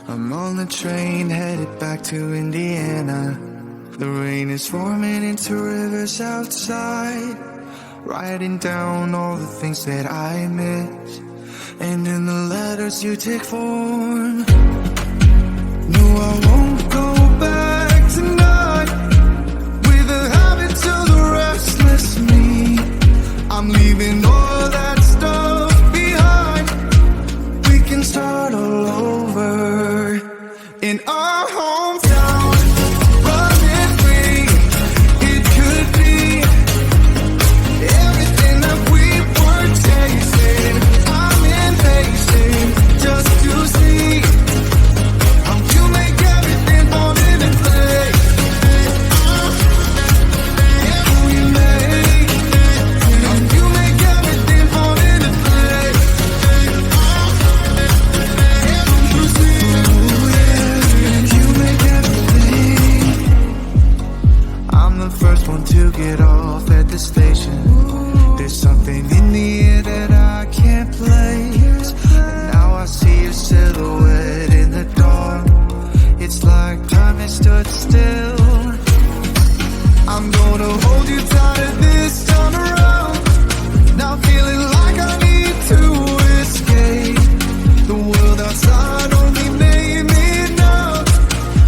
I'm on the train headed back to Indiana. The rain is forming into rivers outside, writing down all the things that I miss, and in the letters you take form. No, I won't go back tonight with the habits of the restless me. I'm leaving all that stuff behind. We can start all over in our hometown. Running free, it could be everything that we were chasing. I'm impatient just to see how you make everything fall into place. How you make everything fall into place. You make everything. I'm the first one to get off at the station. There's something in the air that I can't place. And now I see a silhouette in the dark. It's like time has stood still. I'm gonna hold you tighter this time around. Now feeling like I need to escape. The world outside only made me numb.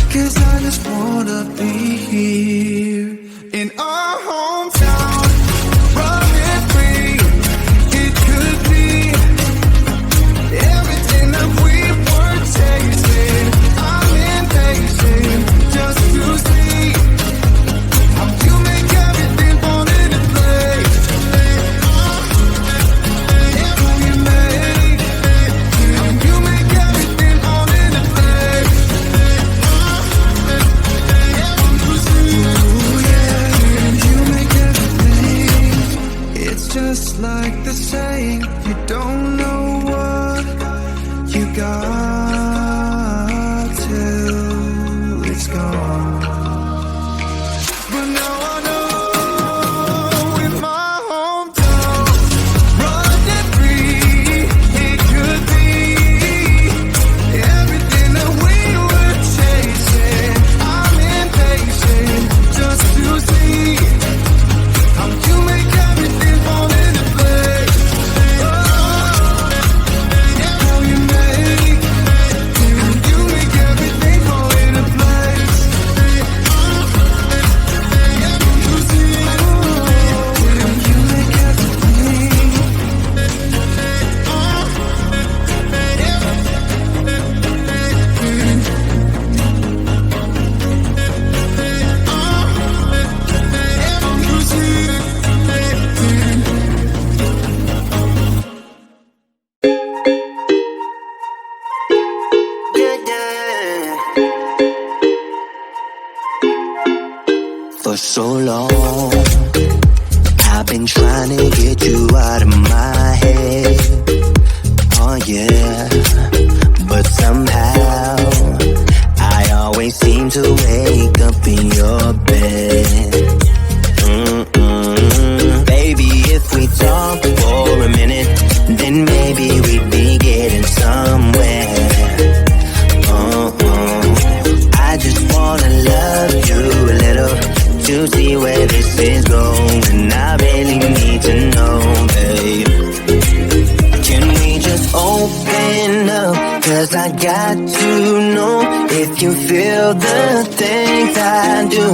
'Cause I just wanna be here in our hometown. Running free, it could be everything that we were chasing. I'm impatient just to see how you make everything fall into place. How you make everything fall into place. Ooh, yeah, you make everything. It's just like the saying, you don't know what you got till it's gone. But now I know in my hometown, running free, it could be everything that we were chasing. I'm impatient just to see how you make everything fall into place. How you make everything fall into place. You make everything. For so long, I've been trying to get you out of my head. Oh yeah, but somehow I always seem to wake up in your bed. Baby, if we talk for a minute, then maybe we'd be getting somewhere. I just wanna love you a little to see where this is going. I really need to know, babe. Can we just open up? 'Cause I got to know if you feel the things I do.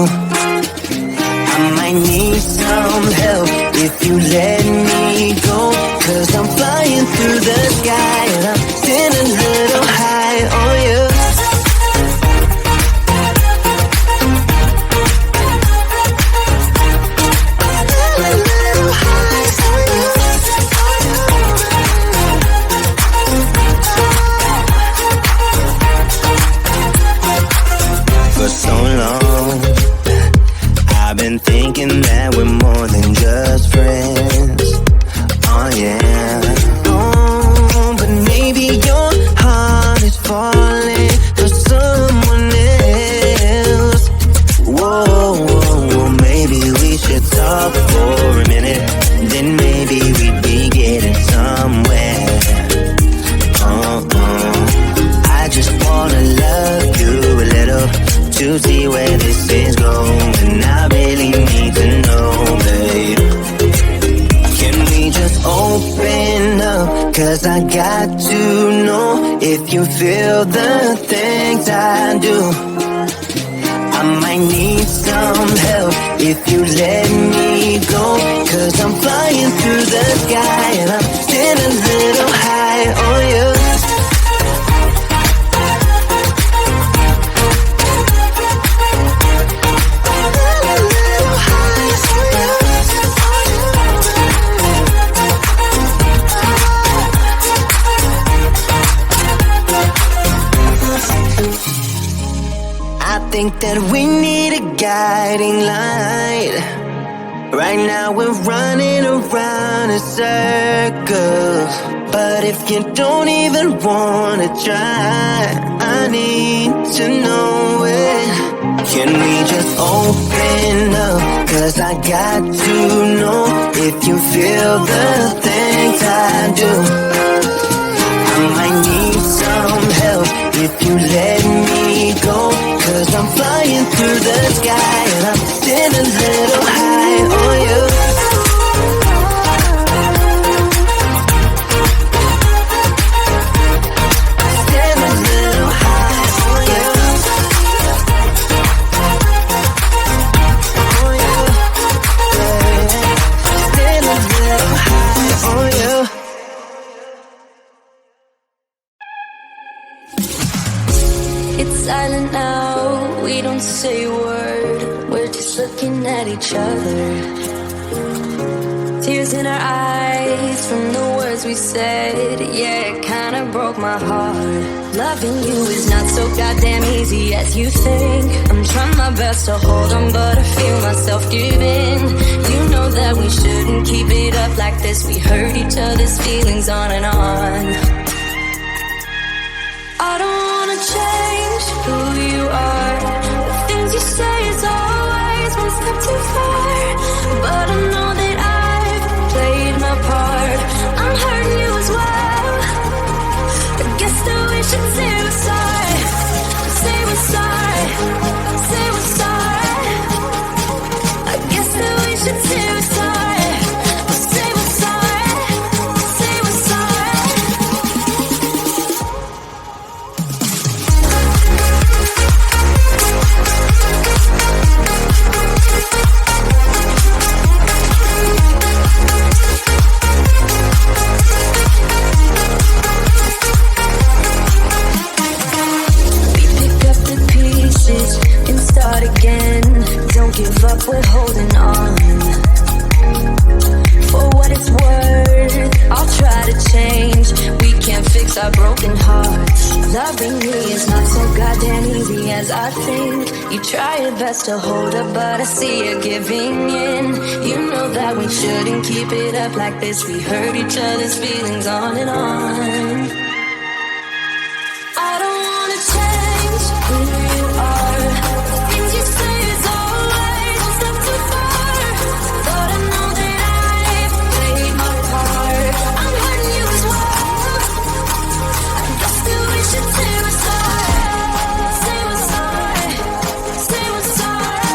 I might need some help if you let me go. 'Cause I'm flying through the sky and I'm sitting a little high on you. For so long, I've been thinking that we're more than just friends. Oh yeah. Oh, but got to know if you feel the things I do. I might need some help if you let me go, 'cause I'm flying through the sky and I'm still a little high on you. I think that we need a guiding light. Right now we're running around in circles, but if you don't even wanna try, I need to know it. Can we just open up? 'Cause I got to know if you feel the things I do. I might need some help if you let me go, 'cause I'm flying through the sky and I'm still a little high on you. Still a little high on you. On you. Still a little high on you. It's silent now, we don't say a word. We're just looking at each other. Tears in our eyes from the words we said. Yeah, it kinda broke my heart. Loving you is not so goddamn easy as you think. I'm trying my best to hold on, but I feel myself giving. You know that we shouldn't keep it up like this. We hurt each other's feelings on and on. I don't wanna change who you are. The things you say is always one step too far. But I know that I've played my part. I'm hurting you as well. I guess that we should say we're sorry. Say we're sorry. Say we're sorry. I guess that we should say we're sorry. Say we're sorry. Say we're sorry. And start again. Don't give up, we're holding on. For what it's worth, I'll try to change. We can't fix our broken hearts. Loving me is not so goddamn easy as I think. You try your best to hold up, but I see you giving in. You know that we shouldn't keep it up like this. We hurt each other's feelings on and on. I don't wanna change who you are. The things you say is always a step too far. But I know that I've played my part. I'm hurting you as well. I guess that we should say we're sorry. Say we're sorry. Say we're sorry.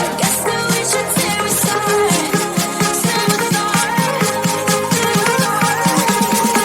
I guess that we should say we're sorry. Say we're sorry. Say we're sorry.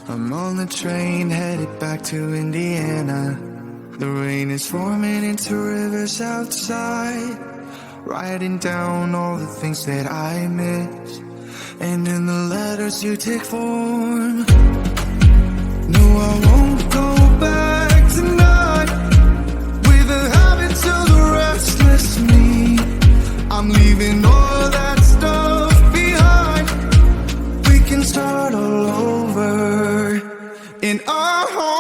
I'm on the train headed back to Indiana. The rain is forming into rivers outside, writing down all the things that I miss, and in the letters you take form. No, I won't go back tonight with the habits of the restless me. I'm leaving all that stuff behind. We can start all over in our home.